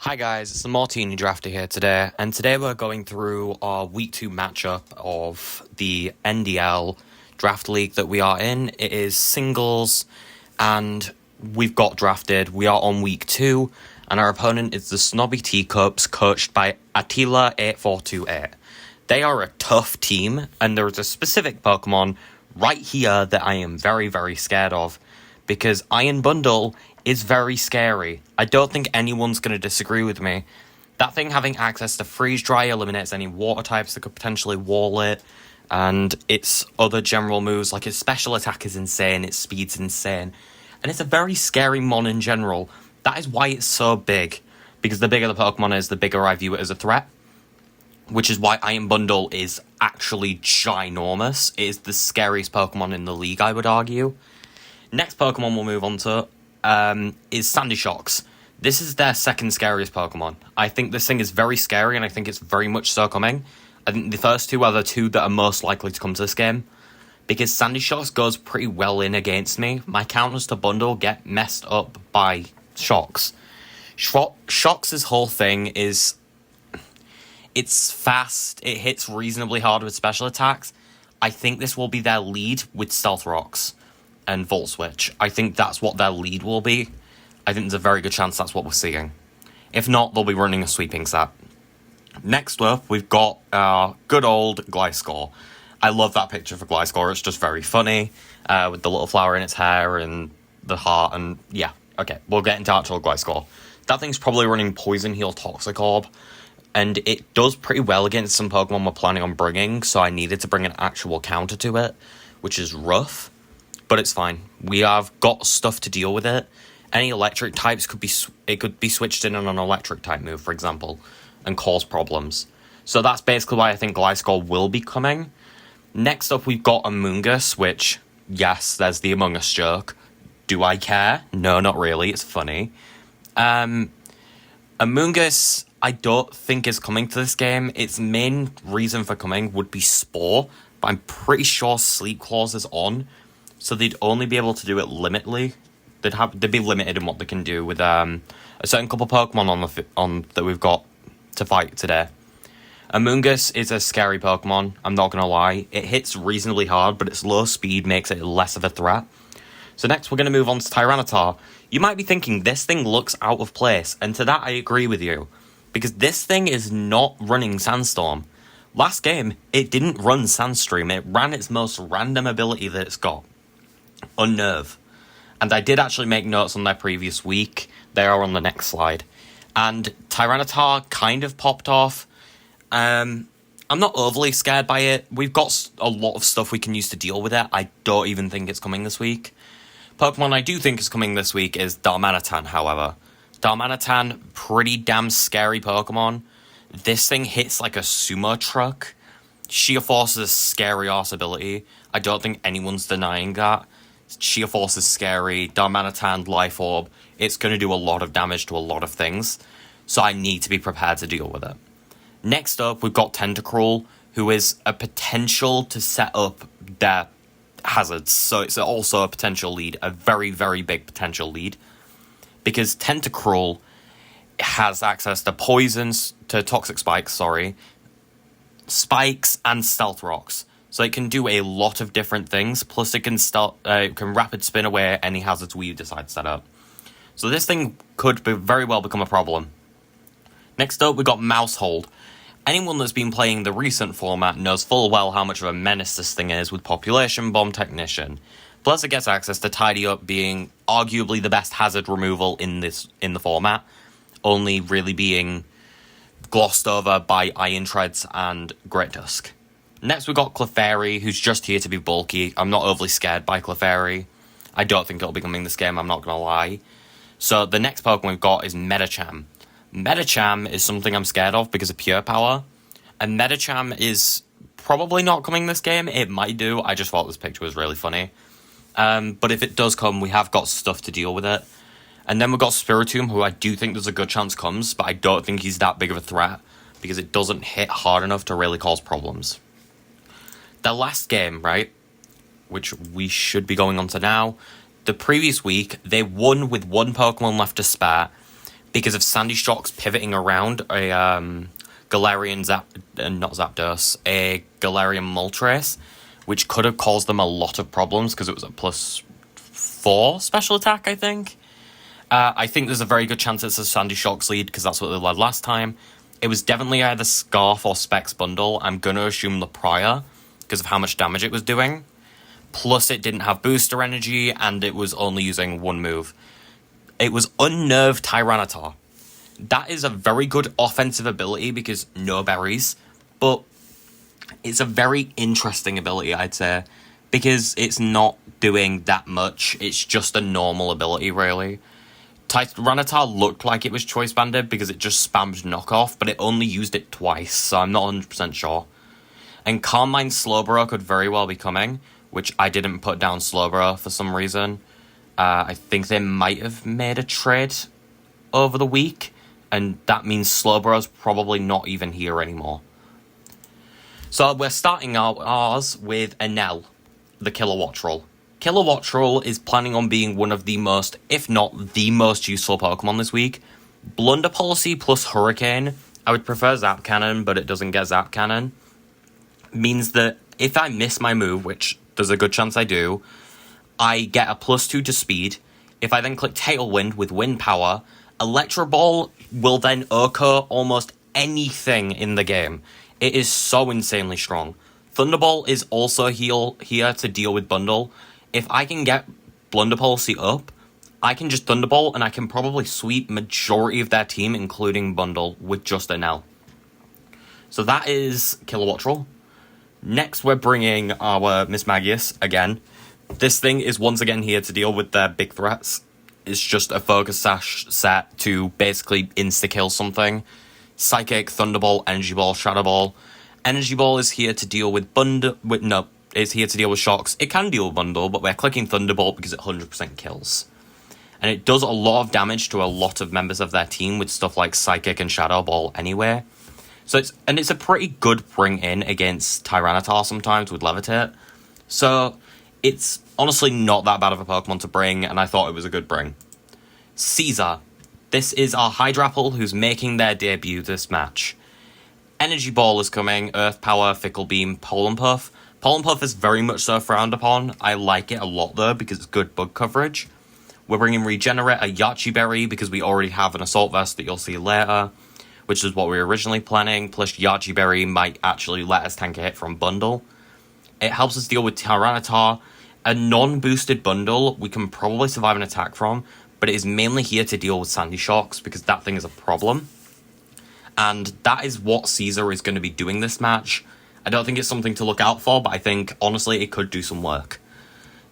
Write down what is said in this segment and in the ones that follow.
Hi guys, it's the Martini Drafter here today, and today we're going through our Week 2 matchup of the NDL Draft League that we are in. It is singles, and we've got drafted. We are on Week 2, and our opponent is the Snobby Teacups, coached by Attila8428. They are a tough team, and there's a specific Pokemon right here that I am very, very scared of, because Iron Bundle is very scary. I don't think anyone's going to disagree with me. That thing having access to Freeze Dry eliminates any water types that could potentially wall it, and its other general moves, like its special attack is insane, its speed's insane, and it's a very scary mon in general. That is why it's so big, because the bigger the Pokemon is, the bigger I view it as a threat, which is why Iron Bundle is actually ginormous. It is the scariest Pokemon in the league, I would argue. Next Pokemon we'll move on to is Sandy Shocks. This is their second scariest Pokemon. I think this thing is very scary, and I think it's very much so coming. I think the first two are the two that are most likely to come to this game, because Sandy Shocks goes pretty well in against me. My counters to Bundle get messed up by Shocks. Shocks' whole thing is, it's fast, it hits reasonably hard with special attacks. I think this will be their lead with Stealth Rocks and Volt Switch. I think that's what their lead will be. I think there's a very good chance that's what we're seeing. If not, they'll be running a sweeping set. Next up, we've got good old Gliscor. I love that picture for Gliscor. It's just very funny, with the little flower in its hair and the heart, and yeah. Okay, we'll get into actual Gliscor. That thing's probably running Poison Heal Toxic Orb, and it does pretty well against some Pokemon we're planning on bringing, so I needed to bring an actual counter to it, which is rough. But it's fine. We have got stuff to deal with it. Any electric types could be switched in on an electric type move, for example, and cause problems. So that's basically why I think Gliscor will be coming. Next up, we've got Amoonguss, which, yes, there's the Among Us joke. Do I care? No, not really. It's funny. Amoonguss, I don't think is coming to this game. Its main reason for coming would be Spore, but I'm pretty sure Sleep Clause is on. So they'd only be able to do it limitedly. They'd be limited in what they can do with a certain couple Pokemon on that we've got to fight today. Amoonguss is a scary Pokemon, I'm not gonna lie. It hits reasonably hard, but its low speed makes it less of a threat. So next we're gonna move on to Tyranitar. You might be thinking this thing looks out of place, and to that I agree with you, because this thing is not running Sandstorm. Last game, it didn't run Sandstream. It ran its most random ability that it's got, Unnerve. And I did actually make notes on their previous week. They are on the next slide. And Tyranitar kind of popped off. I'm not overly scared by it. We've got a lot of stuff we can use to deal with it. I don't even think it's coming this week. Pokemon I do think is coming this week is Darmanitan, however. Darmanitan, pretty damn scary Pokemon. This thing hits like a sumo truck. Sheer Force is a scary-ass ability. I don't think anyone's denying that. Sheer Force is scary. Darmanitan, Life Orb, it's going to do a lot of damage to a lot of things, so I need to be prepared to deal with it. Next up, we've got Tentacruel, who is a potential to set up their hazards, so it's also a potential lead, a very, very big potential lead, because Tentacruel has access to poisons, to toxic spikes, spikes and stealth rocks. So it can do a lot of different things, plus it can rapid spin away any hazards we decide to set up. So this thing could very well become a problem. Next up, we got Mousehold. Anyone that's been playing the recent format knows full well how much of a menace this thing is with Population Bomb Technician. Plus it gets access to Tidy Up, being arguably the best hazard removal in the format, only really being glossed over by Iron Treads and Great Dusk. Next we got Clefairy, who's just here to be bulky. I'm not overly scared by Clefairy. I don't think it'll be coming this game, I'm not gonna lie. So the next Pokemon we've got is Medicham. Medicham is something I'm scared of because of Pure Power. And Medicham is probably not coming this game. It might do, I just thought this picture was really funny. But if it does come, we have got stuff to deal with it. And then we've got Spiritomb, who I do think there's a good chance comes, but I don't think he's that big of a threat, because it doesn't hit hard enough to really cause problems. The last game, right, which we should be going on to now, the previous week, they won with one Pokemon left to spare, because of Sandy Shocks pivoting around a Galarian not Zapdos, a Galarian Moltres, which could have caused them a lot of problems because it was a +4 special attack, I think. I think there's a very good chance it's a Sandy Shocks lead because that's what they led last time. It was definitely either Scarf or Specs bundle. I'm going to assume the prior because of how much damage it was doing. Plus, it didn't have booster energy and it was only using one move. It was Unnerved Tyranitar. That is a very good offensive ability because no berries, but it's a very interesting ability, I'd say, because it's not doing that much. It's just a normal ability, really. Tyranitar looked like it was choice banded because it just spammed knockoff, but it only used it twice, so I'm not 100% sure. And Carmine Slowbro could very well be coming, which I didn't put down Slowbro for some reason. I think they might have made a trade over the week, and that means Slowbro's probably not even here anymore. So we're starting ours with Enel, the Kilowattrel. Kilowattrel is planning on being one of the most, if not the most useful Pokemon this week. Blunder Policy plus Hurricane, I would prefer Zap Cannon, but it doesn't get Zap Cannon, means that if I miss my move, which there's a good chance I do, I get a +2 to speed. If I then click Tailwind with Wind Power, Electro Ball will then OHKO almost anything in the game. It is so insanely strong. Thunderball is also here to deal with Bundle. If I can get Blunder Policy up, I can just Thunderbolt and I can probably sweep majority of their team, including Bundle, with just an L. So that is Kilowattrel. Next, we're bringing our Mismagius again. This thing is once again here to deal with their big threats. It's just a Focus Sash set to basically insta-kill something. Psychic, Thunderbolt, Energy Ball, Shadow Ball. Energy Ball is here to deal with it's here to deal with shocks. It can deal with Bundle, but we're clicking Thunderbolt because it 100% kills. And it does a lot of damage to a lot of members of their team with stuff like Psychic and Shadow Ball anyway. So it's a pretty good bring in against Tyranitar sometimes with Levitate. So it's honestly not that bad of a Pokemon to bring, and I thought it was a good bring. Caesar. This is our Hydrapple who's making their debut this match. Energy Ball is coming, Earth Power, Fickle Beam, Pollen Puff. Pollen Puff is very much so frowned upon. I like it a lot though because it's good bug coverage. We're bringing Regenerate, a Yachi Berry because we already have an Assault Vest that you'll see later, which is what we were originally planning, plus Yachi Berry might actually let us tank a hit from Bundle. It helps us deal with Tyranitar. A non-boosted Bundle we can probably survive an attack from, but it is mainly here to deal with Sandy Shocks because that thing is a problem. And that is what Caesar is going to be doing this match. I don't think it's something to look out for, but I think, honestly, it could do some work.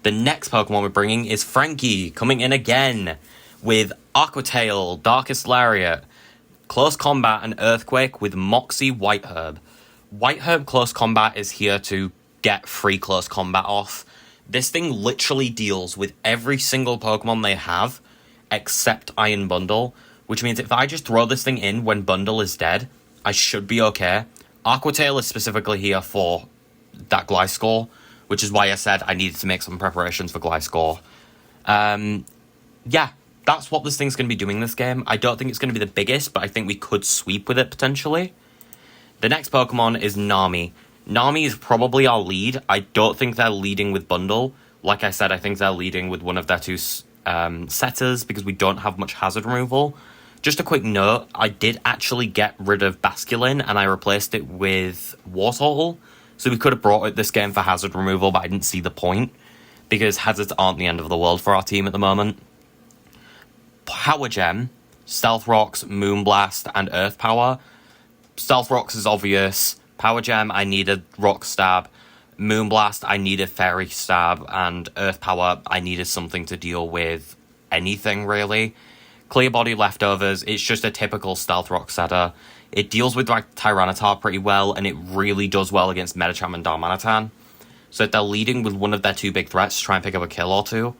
The next Pokemon we're bringing is Frankie, coming in again with Aqua Tail, Darkest Lariat, Close Combat, and Earthquake with Moxie White Herb. White Herb Close Combat is here to get free Close Combat off. This thing literally deals with every single Pokemon they have, except Iron Bundle, which means if I just throw this thing in when Bundle is dead, I should be okay. Aqua Tail is specifically here for that Gliscor, which is why I said I needed to make some preparations for Gliscor. Yeah, that's what this thing's going to be doing this game. I don't think it's going to be the biggest, but I think we could sweep with it potentially. The next Pokemon is Nami. Nami is probably our lead. I don't think they're leading with Bundle. Like I said, I think they're leading with one of their two setters because we don't have much hazard removal. Just a quick note, I did actually get rid of Basculin and I replaced it with Wartortle. So we could have brought it this game for hazard removal, but I didn't see the point because hazards aren't the end of the world for our team at the moment. Power Gem, Stealth Rocks, Moonblast, and Earth Power. Stealth Rocks is obvious. Power Gem, I needed Rock Stab. Moonblast, I needed Fairy Stab. And Earth Power, I needed something to deal with anything, really. Clear Body Leftovers, it's just a typical Stealth Rock setter. It deals with like Tyranitar pretty well, and it really does well against Medicham and Darmanitan. So if they're leading with one of their two big threats to try and pick up a kill or two,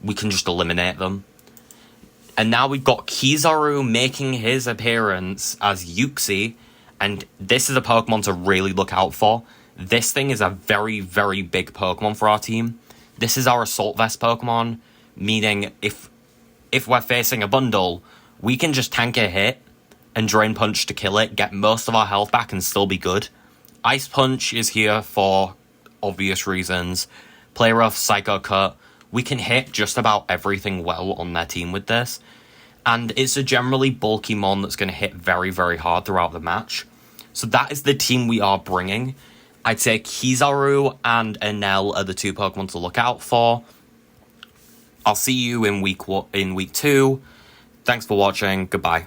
we can just eliminate them. And now we've got Kizaru making his appearance as Uxie, and this is a Pokemon to really look out for. This thing is a very, very big Pokemon for our team. This is our Assault Vest Pokemon, meaning if we're facing a Bundle, we can just tank a hit and Drain Punch to kill it, get most of our health back, and still be good. Ice Punch is here for obvious reasons. Play Rough, Psycho Cut. We can hit just about everything well on their team with this. And it's a generally bulky mon that's going to hit very, very hard throughout the match. So that is the team we are bringing. I'd say Kizaru and Enel are the two Pokemon to look out for. I'll see you in week 2. Thanks for watching. Goodbye.